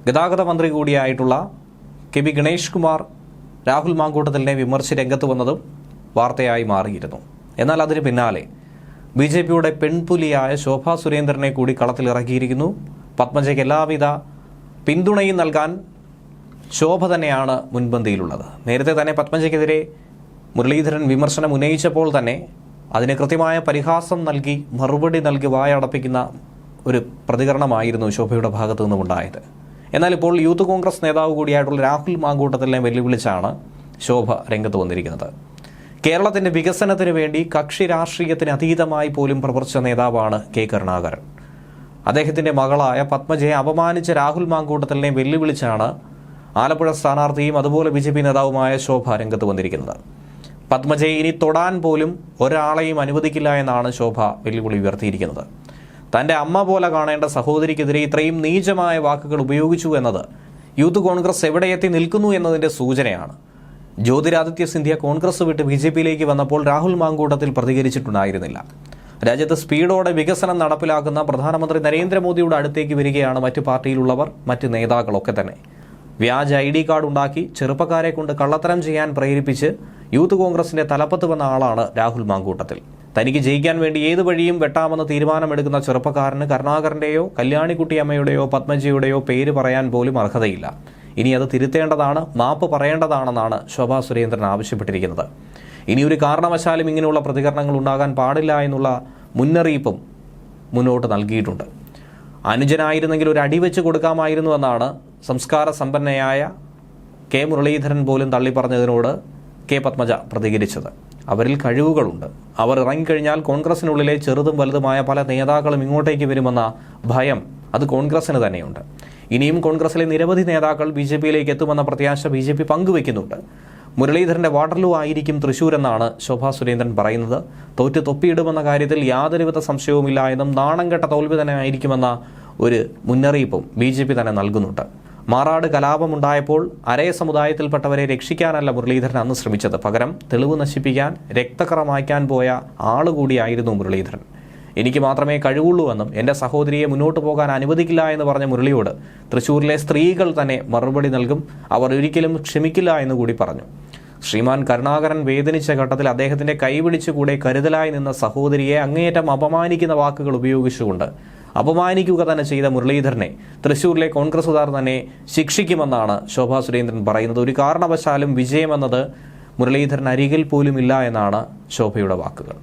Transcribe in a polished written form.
ഗതാഗത മന്ത്രി കൂടിയായിട്ടുള്ള കെ.ബി. ഗണേഷ് കുമാർ രാഹുൽ മാങ്കൂട്ടത്തിലിനെ വിമർശിച്ച് രംഗത്ത് വന്നതും വാർത്തയായി മാറിയിരുന്നു. എന്നാൽ അതിന് പിന്നാലെ ബി.ജെ.പിയുടെ പെൺപുലിയായ ശോഭാ സുരേന്ദ്രനെ കൂടി കളത്തിലിറക്കിയിരിക്കുന്നു. പത്മജയ്ക്ക് എല്ലാവിധ പിന്തുണയും നൽകാൻ ശോഭ തന്നെയാണ് മുൻപന്തിയിലുള്ളത്. നേരത്തെ തന്നെ പത്മജയ്ക്കെതിരെ മുരളീധരൻ വിമർശനം ഉന്നയിച്ചപ്പോൾ തന്നെ അതിന് കൃത്യമായ പരിഹാസം നൽകി മറുപടി നൽകി വായടപ്പിക്കുന്ന ഒരു പ്രതികരണമായിരുന്നു ശോഭയുടെ ഭാഗത്തു നിന്നുമുണ്ടായത്. എന്നാൽ ഇപ്പോൾ യൂത്ത് കോൺഗ്രസ് നേതാവ് കൂടിയായിട്ടുള്ള രാഹുൽ മാങ്കൂട്ടത്തിലിനെ വെല്ലുവിളിച്ചാണ് ശോഭ രംഗത്ത് വന്നിരിക്കുന്നത്. കേരളത്തിന്റെ വികസനത്തിന് വേണ്ടി കക്ഷി രാഷ്ട്രീയത്തിന് അതീതമായി പോലും പ്രവർത്തിച്ച നേതാവാണ് കെ കരുണാകരൻ. അദ്ദേഹത്തിന്റെ മകളായ പത്മജയെ അപമാനിച്ച രാഹുൽ മാങ്കൂട്ടത്തിലിനെ വെല്ലുവിളിച്ചാണ് ആലപ്പുഴ സ്ഥാനാർത്ഥിയും അതുപോലെ ബി.ജെ.പി നേതാവുമായ ശോഭ രംഗത്ത് വന്നിരിക്കുന്നത്. പത്മജയെ ഇനി തൊടാൻ പോലും ഒരാളെയും അനുവദിക്കില്ല എന്നാണ് ശോഭ വെല്ലുവിളി ഉയർത്തിയിരിക്കുന്നത്. തന്റെ അമ്മ പോലെ കാണേണ്ട സഹോദരിക്കെതിരെ ഇത്രയും നീചമായ വാക്കുകൾ ഉപയോഗിച്ചു എന്നത് യൂത്ത് കോൺഗ്രസ് എവിടെയെത്തി നിൽക്കുന്നു എന്നതിന്റെ സൂചനയാണ്. ജ്യോതിരാദിത്യ സിന്ധ്യ കോൺഗ്രസ് വിട്ട് ബി.ജെ.പിയിലേക്ക് വന്നപ്പോൾ രാഹുൽ മാങ്കൂട്ടത്തിൽ പ്രതികരിച്ചിട്ടുണ്ടായിരുന്നില്ല. രാജ്യത്ത് സ്പീഡോടെ വികസനം നടപ്പിലാക്കുന്ന പ്രധാനമന്ത്രി നരേന്ദ്രമോദിയുടെ അടുത്തേക്ക് വരികയാണ് മറ്റു പാർട്ടിയിലുള്ളവർ, മറ്റ് നേതാക്കളൊക്കെ തന്നെ. വ്യാജ ID കാർഡ് ഉണ്ടാക്കി ചെറുപ്പക്കാരെ കൊണ്ട് കള്ളത്തരം ചെയ്യാൻ പ്രേരിപ്പിച്ച് യൂത്ത് കോൺഗ്രസിന്റെ തലപ്പത്ത് വന്ന ആളാണ് രാഹുൽ മാങ്കൂട്ടത്തിൽ. തനിക്ക് ജയിക്കാൻ വേണ്ടി ഏത് വഴിയും വെട്ടാമെന്ന് തീരുമാനമെടുക്കുന്ന ചെറുപ്പക്കാരന് കരുണാകരന്റെയോ കല്യാണിക്കുട്ടിയമ്മയുടെയോ പത്മജിയുടെയോ പേര് പറയാൻ പോലും അർഹതയില്ല. ഇനി അത് തിരുത്തേണ്ടതാണ്, മാപ്പ് പറയേണ്ടതാണെന്നാണ് ശോഭാ സുരേന്ദ്രൻ ആവശ്യപ്പെട്ടിരിക്കുന്നത്. ഇനി ഒരു കാരണവശാലും ഇങ്ങനെയുള്ള പ്രതികരണങ്ങൾ ഉണ്ടാകാൻ പാടില്ല എന്നുള്ള മുന്നറിയിപ്പും മുന്നോട്ട് നൽകിയിട്ടുണ്ട്. അനുജനായിരുന്നെങ്കിൽ ഒരു അടി വെച്ച് കൊടുക്കാമായിരുന്നു എന്നാണ് സംസ്കാര സമ്പന്നയായ കെ മുരളീധരൻ പോലും തള്ളിപ്പറഞ്ഞതിനോട് കെ പത്മജ പ്രതികരിച്ചത്. അവരിൽ കഴിവുകളുണ്ട്. അവർ ഇറങ്ങിക്കഴിഞ്ഞാൽ കോൺഗ്രസിനുള്ളിലെ ചെറുതും വലുതുമായ പല നേതാക്കളും ഇങ്ങോട്ടേക്ക് വരുമെന്ന ഭയം അത് കോൺഗ്രസിന് തന്നെയുണ്ട്. ഇനിയും കോൺഗ്രസിലെ നിരവധി നേതാക്കൾ ബി.ജെ.പിയിലേക്ക് എത്തുമെന്ന പ്രത്യാശ ബി.ജെ.പി പങ്കുവയ്ക്കുന്നുണ്ട്. മുരളീധരന്റെ വാട്ടർലൂ ആയിരിക്കും തൃശൂർ എന്നാണ് ശോഭാ സുരേന്ദ്രൻ പറയുന്നത്. തോറ്റ് തൊപ്പിയിടുമെന്ന കാര്യത്തിൽ യാതൊരുവിധ സംശയവുമില്ല എന്നും നാണം കെട്ട തോൽവി തന്നെ ആയിരിക്കുമെന്ന ഒരു മുന്നറിയിപ്പും ബി.ജെ.പി തന്നെ നൽകുന്നുണ്ട്. മാറാട് കലാപമുണ്ടായപ്പോൾ അരയ സമുദായത്തിൽപ്പെട്ടവരെ രക്ഷിക്കാനല്ല മുരളീധരൻ അന്ന് ശ്രമിച്ചത്. പകരം തെളിവ് നശിപ്പിക്കാൻ, രക്തക്കറ മായ്ക്കാൻ പോയ ആളുകൂടിയായിരുന്നു മുരളീധരൻ. എനിക്ക് മാത്രമേ കഴിവുള്ളൂ എന്നും എൻ്റെ സഹോദരിയെ മുന്നോട്ട് പോകാൻ അനുവദിക്കില്ല എന്ന് പറഞ്ഞ മുരളിയോട് തൃശ്ശൂരിലെ സ്ത്രീകൾ തന്നെ മറുപടി നൽകും, അവർ ഒരിക്കലും ക്ഷമിക്കില്ല എന്നുകൂടി പറഞ്ഞു. ശ്രീമാൻ കരുണാകരൻ വേദനിച്ച ഘട്ടത്തിൽ അദ്ദേഹത്തിന്റെ കൈപിടിച്ചുകൂടെ കരുതലായി നിന്ന സഹോദരിയെ അങ്ങേയറ്റം അപമാനിക്കുന്ന വാക്കുകൾ ഉപയോഗിച്ചുകൊണ്ട് അപമാനിക്കുക തന്നെ ചെയ്ത മുരളീധരനെ തൃശ്ശൂരിലെ കോൺഗ്രസുകാർ തന്നെ ശിക്ഷിക്കുമെന്നാണ് ശോഭാ സുരേന്ദ്രൻ പറയുന്നത്. ഒരു കാരണവശാലും വിജയമെന്നത് മുരളീധരൻ അരികിൽ പോലും ഇല്ല എന്നാണ് ശോഭയുടെ വാക്കുകൾ.